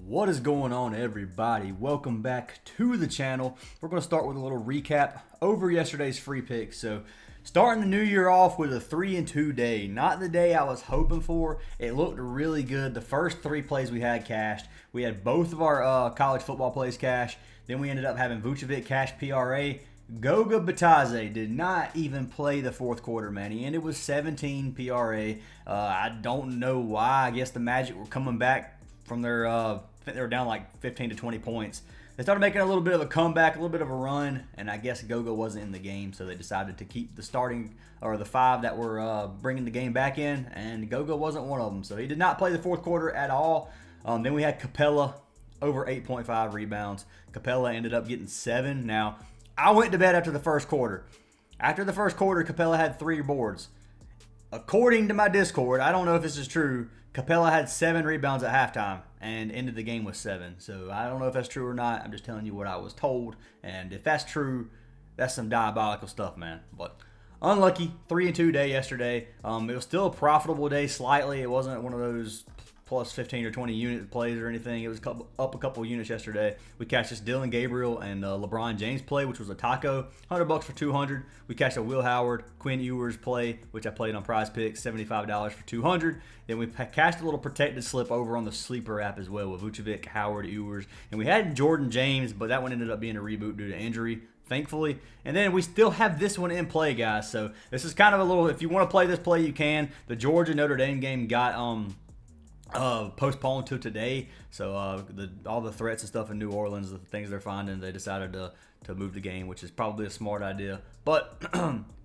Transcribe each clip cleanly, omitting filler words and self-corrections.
What is going on, everybody? Welcome back to the channel. We're going to start with a little recap over yesterday's free picks. So starting the new year off with a 3-2 day. Not the day I was hoping for. It looked really good. The first three plays we had cashed. We had both of our college football plays cash. Then we ended up having Vucevic cash PRA. Goga Batadze did not even play the fourth quarter, man. He ended with 17 PRA. I don't know why. I guess the Magic were coming back from their, I think they were down like 15 to 20 points. They started making a little bit of a comeback, a little bit of a run, and I guess Goga wasn't in the game, so they decided to keep the starting, or the five that were bringing the game back in, and Goga wasn't one of them. So he did not play the fourth quarter at all. Then we had Capella over 8.5 rebounds. Capella ended up getting 7. Now, I went to bed after the first quarter. After the first quarter, Capella had 3 boards. According to my Discord, I don't know if this is true, Capella had 7 rebounds at halftime and ended the game with 7. So I don't know if that's true or not. I'm just telling you what I was told. And if that's true, that's some diabolical stuff, man. But unlucky, 3-2 day yesterday. It was still a profitable day slightly. It wasn't one of those plus 15 or 20 unit plays or anything. It was up a couple units yesterday. We cashed this Dylan Gabriel and LeBron James play, which was a taco, $100 for 200. We cashed a Will Howard, Quinn Ewers play, which I played on Prizepicks, $75 for 200. Then we cashed a little protected slip over on the sleeper app as well with Vucevic, Howard, Ewers. And we had Jordan James, but that one ended up being a reboot due to injury, thankfully. And then we still have this one in play, guys. So this is kind of a little, if you want to play this play, you can. The Georgia Notre Dame game got postponed to today, so all the threats and stuff in New Orleans, the things they're finding, they decided to move the game, which is probably a smart idea. But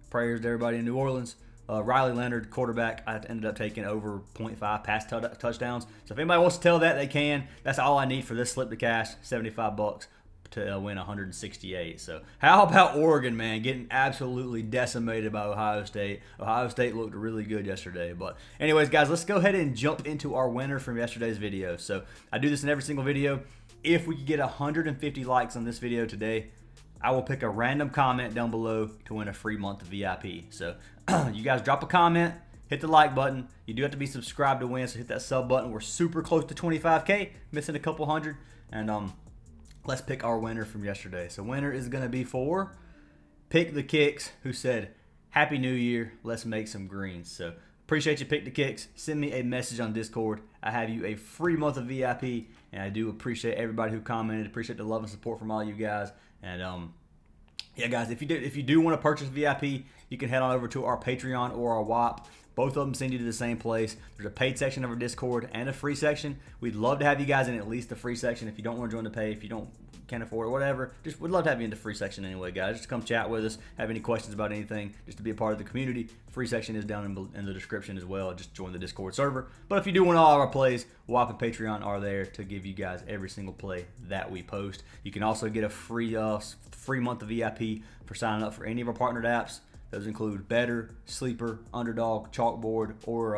prayers to everybody in New Orleans. Riley Leonard, quarterback, I ended up taking over 0.5 pass touchdowns. So if anybody wants to tell that, they can. That's all I need for this slip to cash, $75 to win 168. So how about Oregon, man, getting absolutely decimated by Ohio State. Ohio State looked really good yesterday. But anyways, guys, let's go ahead and jump into our winner from yesterday's video. So I do this in every single video. If we could get 150 likes on this video today, I will pick a random comment down below to win a free month of VIP. So you guys drop a comment, hit the like button. You do have to be subscribed to win, so hit that sub button. We're super close to 25K, missing a couple hundred. And let's pick our winner from yesterday. So winner is going to be for Pick the Kicks, who said, Happy New Year, let's make some greens. So appreciate you, Pick the Kicks. Send me a message on Discord. I have you a free month of VIP, and I do appreciate everybody who commented. Appreciate the love and support from all you guys. And yeah, guys, if you do want to purchase VIP, you can head on over to our Patreon or our WAP. Both of them send you to the same place. There's a paid section of our Discord and a free section. We'd love to have you guys in at least the free section. If you don't want to join the pay, if you can't afford it, whatever, just we'd love to have you in the free section anyway, guys. Just come chat with us, have any questions about anything, just to be a part of the community. Free section is down in the description as well. Just join the Discord server. But if you do want all our plays, WAP and Patreon are there to give you guys every single play that we post. You can also get a free month of VIP for signing up for any of our partnered apps. Those include Better, Sleeper, Underdog, Chalkboard, or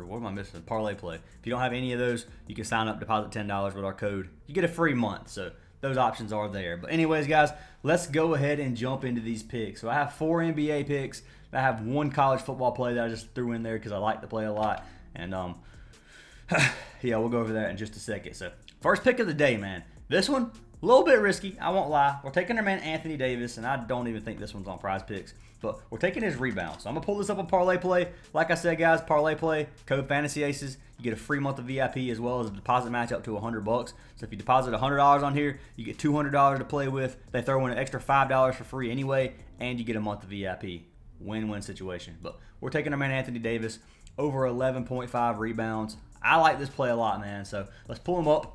what am I missing? Parlay Play. If you don't have any of those, you can sign up, deposit $10 with our code. You get a free month, so those options are there. But anyways, guys, let's go ahead and jump into these picks. So I have 4 NBA picks. I have 1 college football play that I just threw in there because I like to play a lot. And yeah, we'll go over that in just a second. So first pick of the day, man. This one, a little bit risky, I won't lie. We're taking our man Anthony Davis, and I don't even think this one's on Prizepicks, but we're taking his rebound. So I'm going to pull this up on Parlay Play. Like I said, guys, Parlay Play, code Fantasy Aces. You get a free month of VIP as well as a deposit match up to $100. So if you deposit $100 on here, you get $200 to play with. They throw in an extra $5 for free anyway, and you get a month of VIP. Win-win situation. But we're taking our man Anthony Davis over 11.5 rebounds. I like this play a lot, man. So let's pull him up.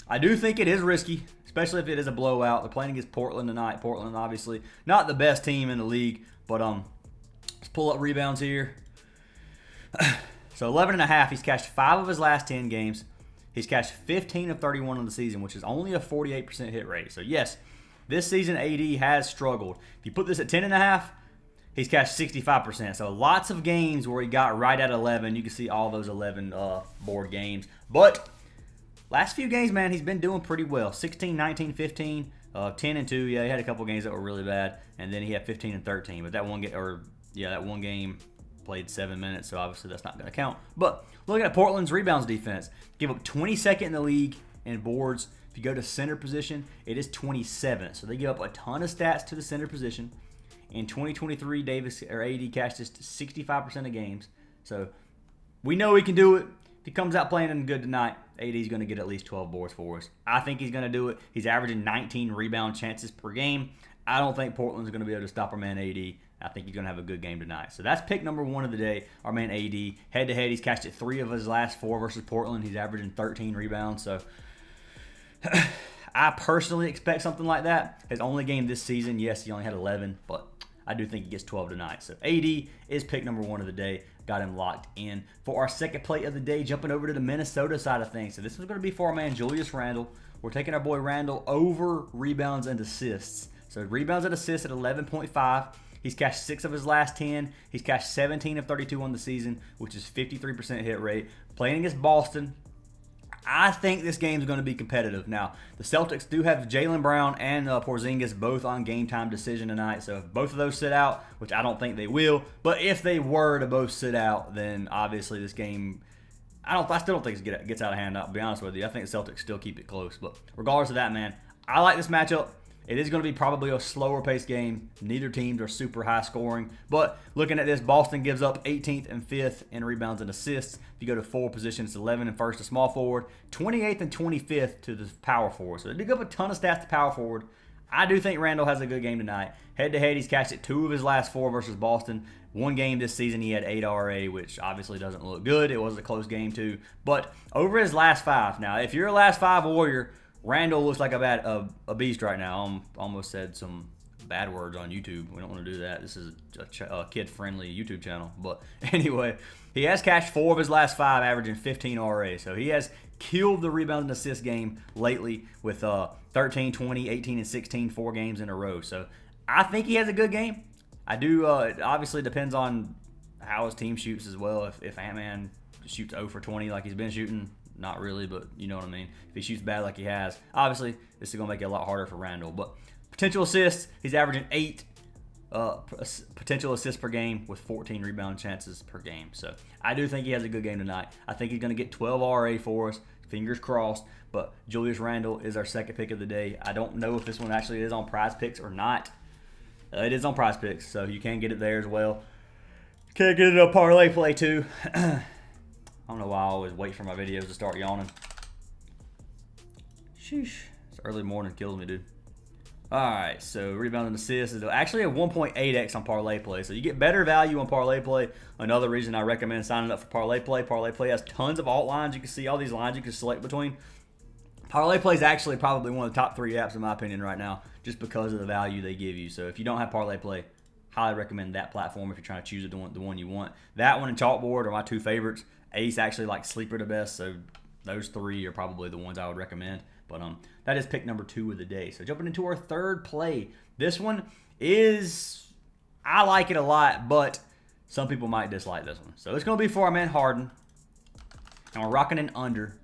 I do think it is risky, especially if it is a blowout. They're playing against Portland tonight. Portland, obviously, not the best team in the league, but let's pull up rebounds here. So 11.5. He's cashed 5 of his last 10 games. He's cashed 15 of 31 on the season, which is only a 48% hit rate. So yes, this season AD has struggled. If you put this at 10.5, he's cashed 65%. So lots of games where he got right at 11. You can see all those 11 board games, but last few games, man, he's been doing pretty well. 16, 19, 15, 10 and 2. Yeah, he had a couple games that were really bad, and then he had 15 and 13. But that one game, that one game played 7 minutes, so obviously that's not going to count. But looking at Portland's rebounds defense, give up 22nd in the league in boards. If you go to center position, it is 27th. So they give up a ton of stats to the center position. In 2023, AD cashed just 65% of games. So we know he can do it. If he comes out playing good tonight, AD is going to get at least 12 boards for us. I think he's going to do it. He's averaging 19 rebound chances per game. I don't think Portland's going to be able to stop our man AD. I think he's going to have a good game tonight. So that's pick number 1 of the day, our man AD. Head-to-head, he's cashed it 3 of his last 4 versus Portland. He's averaging 13 rebounds. So I personally expect something like that. His only game this season, yes, he only had 11, but I do think he gets 12 tonight. So AD is pick number 1 of the day. Got him locked in. For our second play of the day, jumping over to the Minnesota side of things. So this is going to be for our man Julius Randle. We're taking our boy Randle over rebounds and assists. So rebounds and assists at 11.5. He's cashed 6 of his last 10. He's cashed 17 of 32 on the season, which is 53% hit rate. Playing against Boston, I think this game is going to be competitive. Now, the Celtics do have Jaylen Brown and Porzingis both on game time decision tonight. So if both of those sit out, which I don't think they will, but if they were to both sit out, then obviously this game, I still don't think it gets out of hand. I'll be honest with you. I think the Celtics still keep it close. But regardless of that, man, I like this matchup. It is going to be probably a slower paced game. Neither teams are super high scoring. But looking at this, Boston gives up 18th and 5th in rebounds and assists. If you go to forward position, it's 11th and 1st to small forward, 28th and 25th to the power forward. So they do give up a ton of stats to power forward. I do think Randle has a good game tonight. Head-to-head, he's cashed it 2 of his last 4 versus Boston. 1 game this season, he had 8 RA, which obviously doesn't look good. It was a close game too. But over his last 5, now if you're a last 5 warrior, Randle looks like a beast right now. I almost said some bad words on YouTube. We don't want to do that. This is a kid-friendly YouTube channel. But anyway, he has cashed 4 of his last 5, averaging 15 RA. So he has killed the rebound and assist game lately with 13, 20, 18, and 16, 4 games in a row. So I think he has a good game. I do. It obviously depends on how his team shoots as well. If Ant-Man shoots 0 for 20 like he's been shooting, not really, but you know what I mean. If he shoots bad like he has, obviously this is going to make it a lot harder for Randle. But potential assists, he's averaging 8 potential assists per game with 14 rebound chances per game. So I do think he has a good game tonight. I think he's going to get 12 RA for us. Fingers crossed. But Julius Randle is our second pick of the day. I don't know if this one actually is on Prizepicks or not. It is on Prizepicks, so you can get it there as well. Can't get it on Parlay play too. I don't know why I always wait for my videos to start yawning. Sheesh. It's early morning. Kills me, dude. Alright, so rebound and assist is actually a 1.8x on Parlay play. So you get better value on Parlay play. Another reason I recommend signing up for Parlay play. Parlay play has tons of alt lines. You can see all these lines you can select between. Parlay play is actually probably one of the top 3 apps in my opinion right now, just because of the value they give you. So if you don't have Parlay play, highly recommend that platform if you're trying to choose the one you want. That one and CHALKBOARD are my 2 favorites. Ace actually like Sleeper the best, so those 3 are probably the ones I would recommend. But that is pick number 2 of the day. So jumping into our third play. This one is, I like it a lot, but some people might dislike this one. So it's going to be for our man Harden. And we're rocking an under.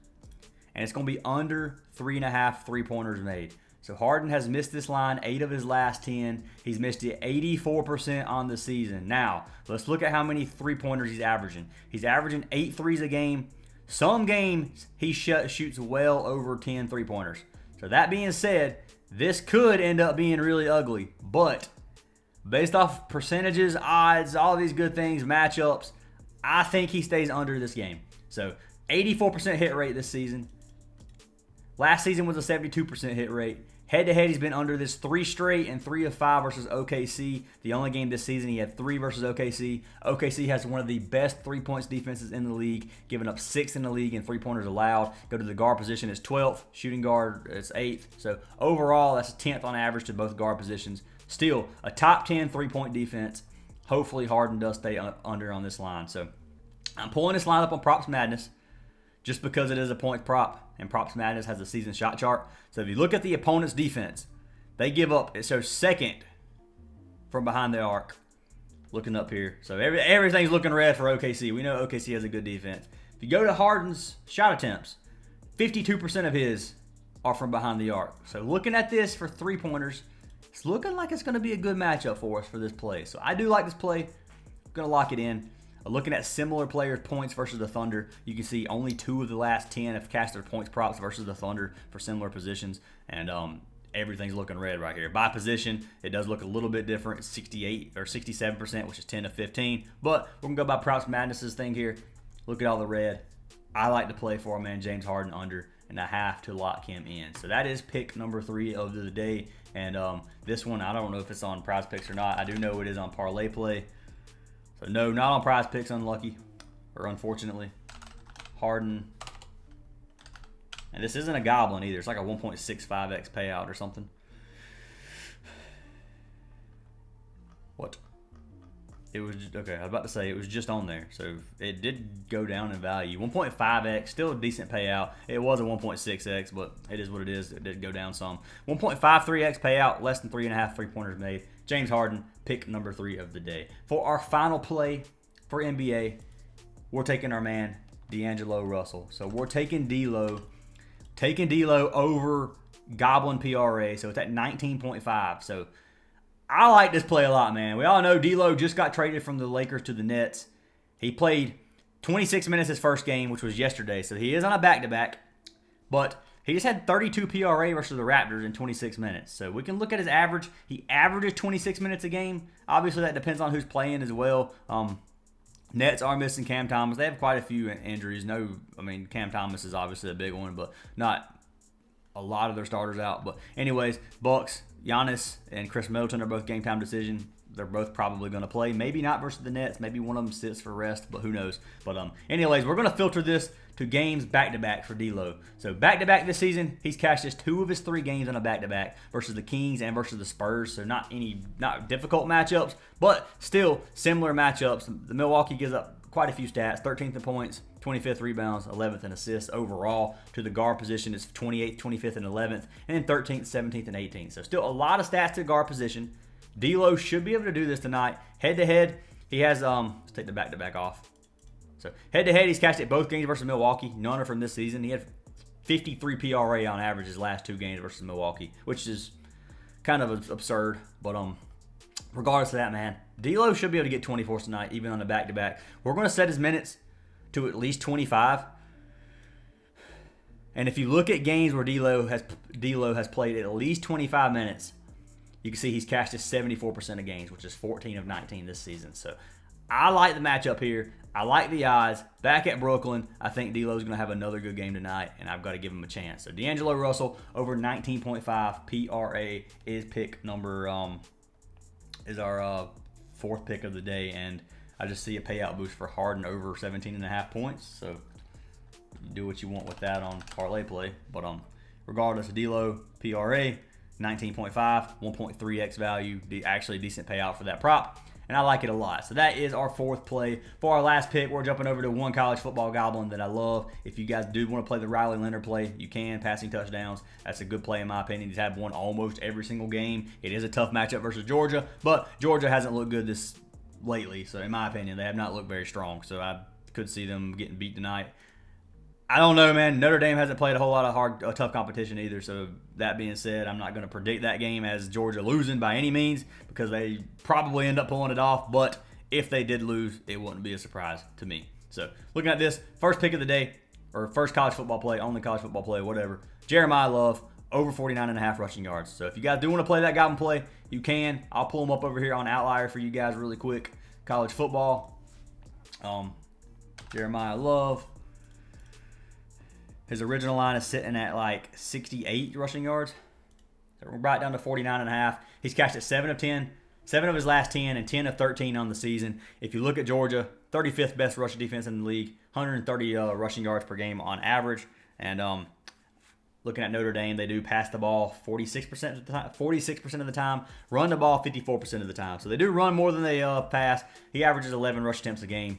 And it's going to be under 3.5 3-pointers made. So Harden has missed this line 8 of his last 10. He's missed it 84% on the season. Now, let's look at how many 3-pointers he's averaging. He's averaging 8 threes a game. Some games he shoots well over 10 3-pointers. So that being said, this could end up being really ugly. But based off percentages, odds, all these good things, matchups, I think he stays under this game. So 84% hit rate this season. Last season was a 72% hit rate. Head-to-head, he's been under this 3 straight and 3 of 5 versus OKC. The only game this season, he had 3 versus OKC. OKC has one of the best 3-points defenses in the league, giving up 6th in the league in 3-pointers allowed. Go to the guard position, it's 12th. Shooting guard, it's 8th. So overall, that's a 10th on average to both guard positions. Still, a top 10 3-point defense. Hopefully, Harden does stay under on this line. So I'm pulling this line up on Props Madness just because it is a point prop. And Props Madness has a season shot chart. So if you look at the opponent's defense, they give up, it shows second from behind the arc. Looking up here. So everything's looking red for OKC. We know OKC has a good defense. If you go to Harden's shot attempts, 52% of his are from behind the arc. So looking at this for 3-pointers, it's looking like it's going to be a good matchup for us for this play. So I do like this play. I'm going to lock it in. Looking at similar players' points versus the Thunder, you can see only 2 of the last 10 have cashed their points props versus the Thunder for similar positions. And everything's looking red right here. By position, it does look a little bit different. 68 or 67%, which is 10 to 15. But we're going to go by Props Madness's thing here. Look at all the red. I like to play for our man James Harden under, and I have to lock him in. So that is pick number 3 of the day. And this one, I don't know if it's on Prizepicks or not. I do know it is on Parlay Play. So no, not on Prizepicks, unlucky, or unfortunately. Harden. And this isn't a goblin either. It's like a 1.65x payout or something. What? It was, okay, I was about to say it was just on there. So it did go down in value. 1.5x, still a decent payout. It was a 1.6x, but it is what it is. It did go down some. 1.53x payout, less than 3.5 3-pointers made. James Harden, pick number 3 of the day. For our final play for NBA, we're taking our man, DAngelo Russell. So we're taking D'Lo. Taking D'Lo over Goblin PRA. So it's at 19.5. So I like this play a lot, man. We all know D'Lo just got traded from the Lakers to the Nets. He played 26 minutes his first game, which was yesterday. So he is on a back-to-back. But he just had 32 PRA versus the Raptors in 26 minutes. So we can look at his average. He averages 26 minutes a game. Obviously, that depends on who's playing as well. Nets are missing Cam Thomas. They have quite a few injuries. Cam Thomas is obviously a big one, but not a lot of their starters out. But anyways, Bucks, Giannis, and Chris Middleton are both game time decision. They're both probably going to play. Maybe not versus the Nets. Maybe one of them sits for rest, but who knows. But anyways, we're going to filter this to games back-to-back for D'Lo. So back-to-back this season, he's cashed just 2 of his 3 games on a back-to-back versus the Kings and versus the Spurs. So not difficult matchups, but still similar matchups. The Milwaukee gives up quite a few stats: 13th in points, 25th rebounds, 11th in assists overall. To the guard position is 28th, 25th, and 11th, and then 13th, 17th, and 18th. So still a lot of stats to the guard position. D'Lo should be able to do this tonight. Head-to-head, he has, let's take the back-to-back off. So head-to-head, he's cashed at both games versus Milwaukee. None are from this season. He had 53 PRA on average his last 2 games versus Milwaukee, which is kind of absurd. But regardless of that, man, D'Lo should be able to get 24 tonight, even on the back-to-back. We're going to set his minutes to at least 25. And if you look at games where D'Lo has played at least 25 minutes, you can see he's cashed just 74% of games, which is 14 of 19 this season. So I like the matchup here. I like the odds. Back at Brooklyn, I think D'Lo's going to have another good game tonight, and I've got to give him a chance. So DAngelo Russell over 19.5 PRA is pick number is our 4th pick of the day, and I just see a payout boost for Harden over 17.5 points. So you do what you want with that on Parlay Play. But regardless of D'Lo, PRA 19.5, 1.3x value, actually a decent payout for that prop, and I like it a lot. So that is our 4th play. For our last pick, we're jumping over to one college football goblin that I love. If you guys do want to play the Riley Leonard play, you can. Passing touchdowns, that's a good play in my opinion. He's had one almost every single game. It is a tough matchup versus Georgia, but Georgia hasn't looked good this lately. So in my opinion, they have not looked very strong. So I could see them getting beat tonight. I don't know, man. Notre Dame hasn't played a whole lot of tough competition either. So that being said, I'm not going to predict that game as Georgia losing by any means because they probably end up pulling it off. But if they did lose, it wouldn't be a surprise to me. So looking at this, first pick of the day, or first college football play, only college football play, whatever. Jeremiah Love, over 49.5 rushing yards. So if you guys do want to play that goblin play, you can. I'll pull them up over here on OUTLIER for you guys really quick. College football. Jeremiah Love. His original line is sitting at like 68 rushing yards. So we're right down to 49.5. He's cashed at 7 of 10. 7 of his last 10 and 10 of 13 on the season. If you look at Georgia, 35th best rushing defense in the league. 130 rushing yards per game on average. And looking at Notre Dame, they do pass the ball 46% of the time, 46% of the time, run the ball 54% of the time. So they do run more than they pass. He averages 11 rush attempts a game.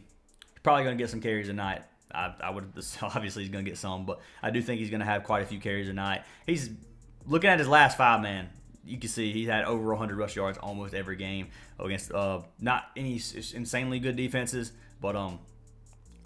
He's probably going to get some carries tonight. I would obviously he's going to get some, but I do think he's going to have quite a few carries tonight. He's looking at his last 5, man. You can see he's had over 100 rush yards almost every game against not any insanely good defenses, but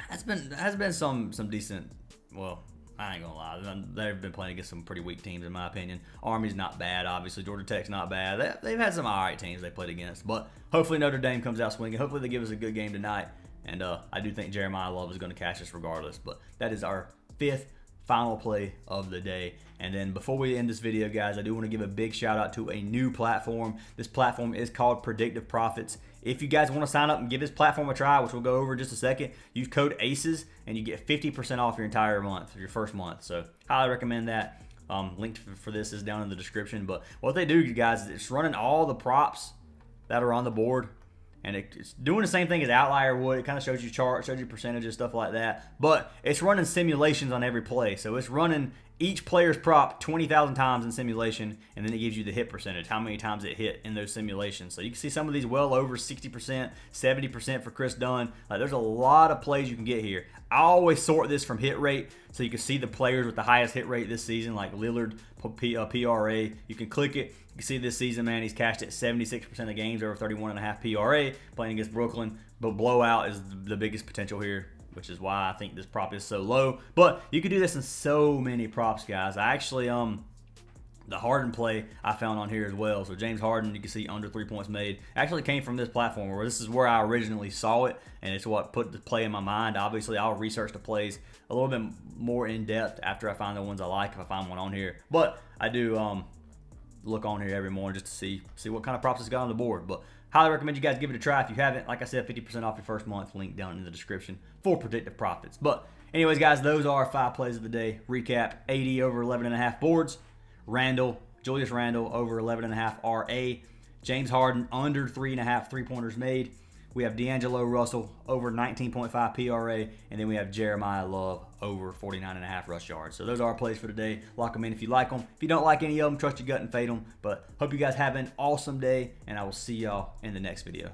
has been some decent. Well, I ain't gonna lie, they've been playing against some pretty weak teams in my opinion. Army's not bad, obviously. Georgia Tech's not bad. They've had some alright teams they played against, but hopefully Notre Dame comes out swinging. Hopefully they give us a good game tonight. And I do think Jeremiah Love is going to cash this regardless. But that is our 5th final play of the day. And then before we end this video, guys, I do want to give a big shout out to a new platform. This platform is called Predictive Profits. If you guys want to sign up and give this platform a try, which we'll go over in just a second, use code ACES and you get 50% off your entire month, your first month. So highly recommend that. Link for this is down in the description. But what they do, you guys, is it's running all the props that are on the board. And it's doing the same thing as OUTLIER would. It kind of shows you charts, shows you percentages, stuff like that. But it's running simulations on every play. So it's running each player's prop 20,000 times in simulation, and then it gives you the hit percentage, how many times it hit in those simulations. So you can see some of these well over 60%, 70% for Chris Dunn. Like, there's a lot of plays you can get here. I always sort this from hit rate, so you can see the players with the highest hit rate this season, like Lillard, PRA. You can click it. You can see this season, man, he's cashed at 76% of games over 31.5 PRA playing against Brooklyn. But blowout is the biggest potential here, which is why I think this prop is so low. But you can do this in so many props, guys. I actually, the Harden play I found on here as well. So James Harden, you can see under 3 points made, actually came from this platform, where this is where I originally saw it, and it's what put the play in my mind. Obviously, I'll research the plays a little bit more in depth after I find the ones I like, if I find one on here. But I do look on here every morning just to see what kind of props it's got on the board. But highly recommend you guys give it a try. If you haven't, like I said, 50% off your first month. Link down in the description for Predictive Profits. But anyways, guys, those are our 5 plays of the day. Recap: 80 over 11.5 boards. Julius Randle over 11.5 RA. James Harden under 3.5 3-pointers made. We have DAngelo Russell over 19.5 PRA, and then we have Jeremiah Love over 49.5 rush yards. So those are our plays for today. Lock them in if you like them. If you don't like any of them, trust your gut and fade them. But hope you guys have an awesome day, and I will see y'all in the next video.